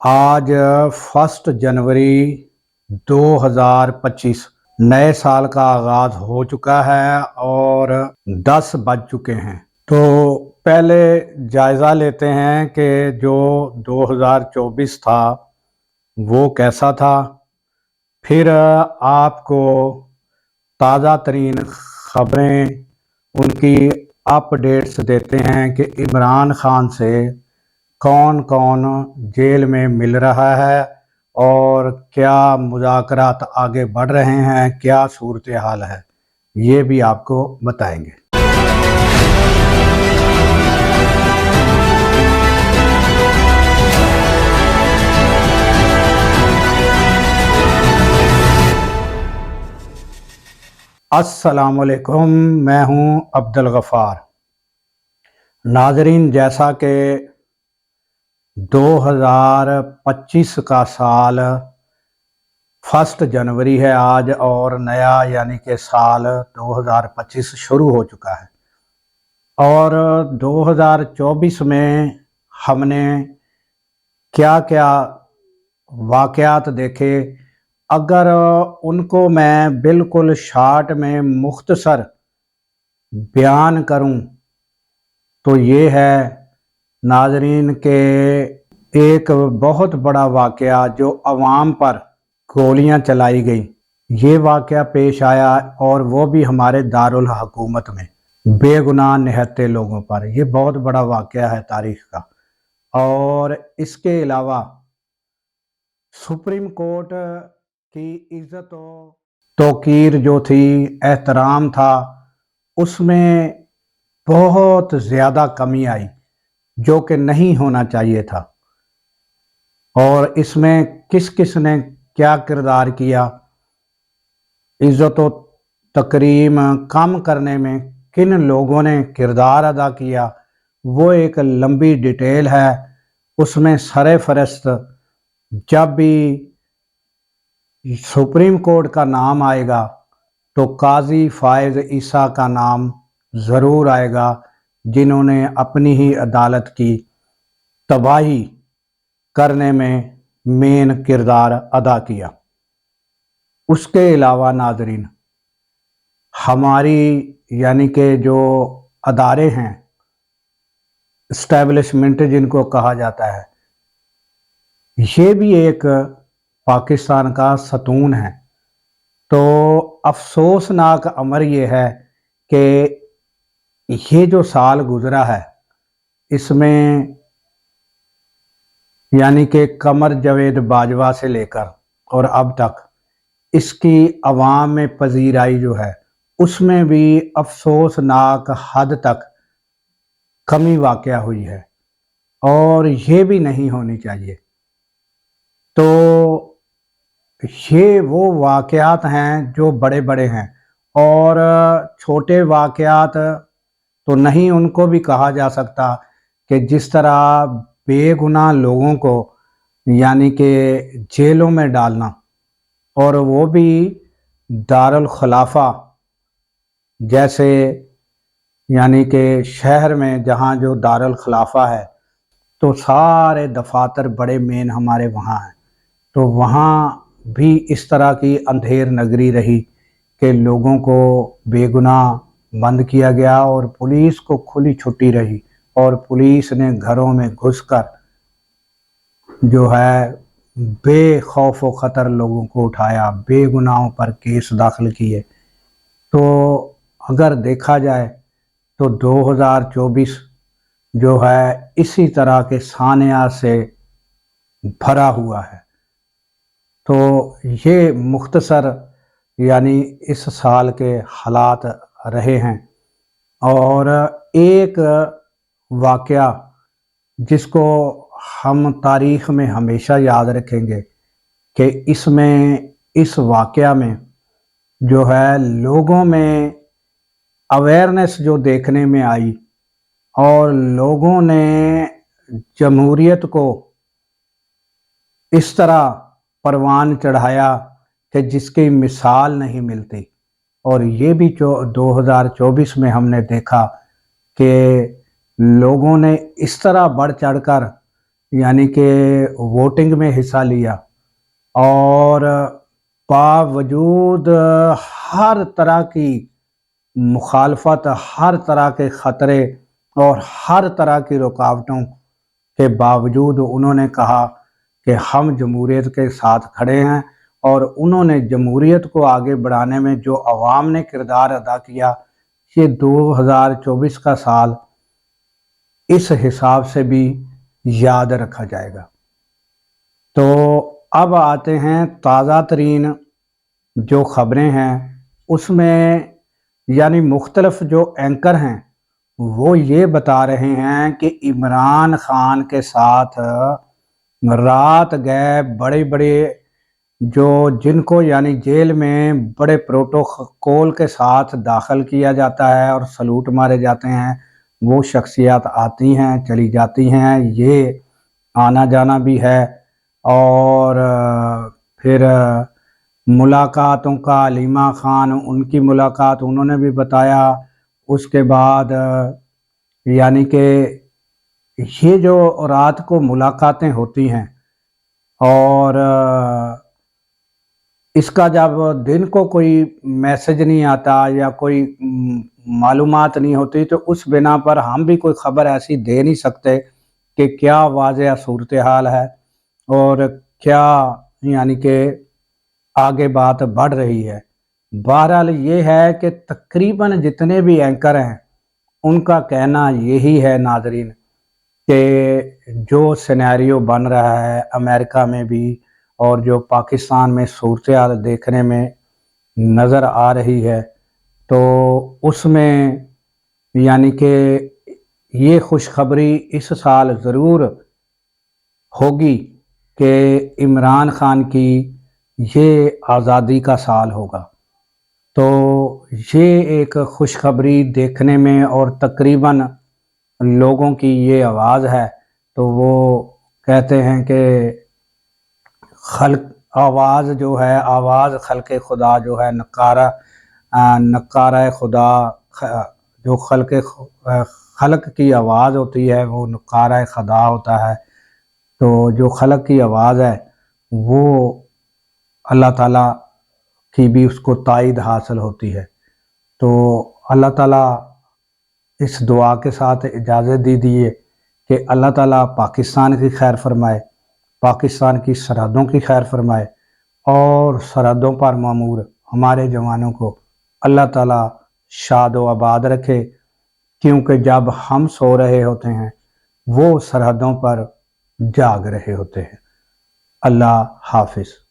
आज 1 जनवरी 2025 नए साल का आगाज हो चुका है और 10 बज चुके हैं। तो पहले जायज़ा लेते हैं कि जो 2024 था वो कैसा था। फिर आपको ताज़ा तरीन ख़बरें उनकी अपडेट्स देते हैं कि इमरान खान से कौन कौन जेल में मिल रहा है और क्या मुज़ाकरात आगे बढ़ रहे हैं, क्या सूरत हाल है, ये भी आपको बताएंगे। अस्सलामुअलैकुम, मैं हूं अब्दुल गफ़ार। नाजरीन, जैसा कि 2025 का साल 1 जनवरी है आज और नया यानी कि साल 2025 शुरू हो चुका है और 2024 में हमने क्या क्या वाक़यात देखे, अगर उनको मैं बिल्कुल शॉर्ट में मुख्तसर बयान करूं तो ये है नाजरीन के एक बहुत बड़ा वाक़या जो अवाम पर गोलियां चलाई गई, ये वाक़या पेश आया और वो भी हमारे दारुल हुकूमत में बेगुनाह निहत्ते लोगों पर। ये बहुत बड़ा वाक़या है तारीख़ का। और इसके अलावा सुप्रीम कोर्ट की इज़्ज़त तौक़ीर जो थी, एहतराम था, उसमें बहुत ज़्यादा कमी आई जो कि नहीं होना चाहिए था। और इसमें किस किस ने क्या किरदार किया, इज़्ज़त व तकरीम कम करने में किन लोगों ने किरदार अदा किया, वो एक लंबी डिटेल है। उसमें सरे फहरिस्त जब भी सुप्रीम कोर्ट का नाम आएगा तो काजी फायज़ ईसा का नाम ज़रूर आएगा, जिन्होंने अपनी ही अदालत की तबाही करने में मेन किरदार अदा किया। उसके अलावा नाजरीन, हमारी यानी कि जो अदारे हैं, इस्टेब्लिशमेंट जिनको कहा जाता है, ये भी एक पाकिस्तान का सतून है। तो अफसोसनाक अमर ये है कि ये जो साल गुज़रा है इसमें यानी कि कमर जावेद बाजवा से लेकर और अब तक इसकी अवाम में पजीराई जो है उसमें भी अफसोसनाक हद तक कमी वाक़या हुई है और ये भी नहीं होनी चाहिए। तो ये वो वाक़यात हैं जो बड़े बड़े हैं और छोटे वाक़यात तो नहीं उनको भी कहा जा सकता कि जिस तरह बेगुनाह लोगों को यानी कि जेलों में डालना, और वो भी दारुल खिलाफा जैसे यानी कि शहर में जहाँ जो दारुल खिलाफा है तो सारे दफातर बड़े मेन हमारे वहाँ हैं। तो वहाँ भी इस तरह की अंधेर नगरी रही कि लोगों को बेगुनाह बंद किया गया और पुलिस को खुली छुट्टी रही और पुलिस ने घरों में घुसकर जो है बेखौफ व ख़तर लोगों को उठाया, बेगुनाहों पर केस दाखिल किए। तो अगर देखा जाए तो 2024 जो है इसी तरह के सानिया से भरा हुआ है। तो ये मुख्तसर यानी इस साल के हालात रहे हैं। और एक वाक़या जिसको हम तारीख़ में हमेशा याद रखेंगे कि इसमें इस वाक़या में जो है लोगों में अवेयरनेस जो देखने में आई और लोगों ने जमहूरियत को इस तरह परवान चढ़ाया कि जिसकी मिसाल नहीं मिलती। और ये भी 2024 में हमने देखा कि लोगों ने इस तरह बढ़ चढ़कर यानी कि वोटिंग में हिस्सा लिया और बावजूद हर तरह की मुखालफत, हर तरह के ख़तरे और हर तरह की रुकावटों के बावजूद उन्होंने कहा कि हम जमहूरियत के साथ खड़े हैं। और उन्होंने जमहूरियत को आगे बढ़ाने में जो अवाम ने किरदार अदा किया, ये 2024 का साल इस हिसाब से भी याद रखा जाएगा। तो अब आते हैं ताज़ा तरीन जो ख़बरें हैं उसमें, यानी मुख्तलफ जो एंकर हैं वो ये बता रहे हैं कि इमरान खान के साथ रात गए बड़े बड़े जो जिनको यानी जेल में बड़े प्रोटोकॉल के साथ दाखिल किया जाता है और सलूट मारे जाते हैं, वो शख्सियत आती हैं चली जाती हैं, ये आना जाना भी है। और फिर मुलाकातों का अलीमा खान, उनकी मुलाकात उन्होंने भी बताया। उसके बाद यानी कि ये जो रात को मुलाकातें होती हैं और इसका जब दिन को कोई मैसेज नहीं आता या कोई मालूमात नहीं होती, तो उस बिना पर हम भी कोई ख़बर ऐसी दे नहीं सकते कि क्या वाज़ेह सूरत हाल है और क्या यानी कि आगे बात बढ़ रही है। बहरहाल ये है कि तकरीबन जितने भी एंकर हैं उनका कहना यही है नाज़रीन कि जो सिनेरियो बन रहा है अमेरिका में भी और जो पाकिस्तान में सूरत हाल देखने में नज़र आ रही है, तो उसमें यानी कि ये खुशखबरी इस साल ज़रूर होगी कि इमरान खान की ये आज़ादी का साल होगा। तो ये एक खुशखबरी देखने में और तकरीबन लोगों की ये आवाज़ है, तो वो कहते हैं कि खल्क आवाज़ जो है, आवाज़ खल्क़े खुदा जो है, नक्कारा खुदा, जो खल्क की आवाज़ होती है वो नक्कारा खुदा होता है। तो जो खल्क की आवाज़ है वो अल्लाह ताला की भी उसको तायद हासिल होती है। तो अल्लाह ताला इस दुआ के साथ इजाज़त दीजिए कि अल्लाह ताला पाकिस्तान की खैर फरमाए, पाकिस्तान की सरहदों की खैर फरमाए और सरहदों पर मामूर हमारे जवानों को अल्लाह ताला शाद व आबाद रखे, क्योंकि जब हम सो रहे होते हैं वो सरहदों पर जाग रहे होते हैं। अल्लाह हाफिज़।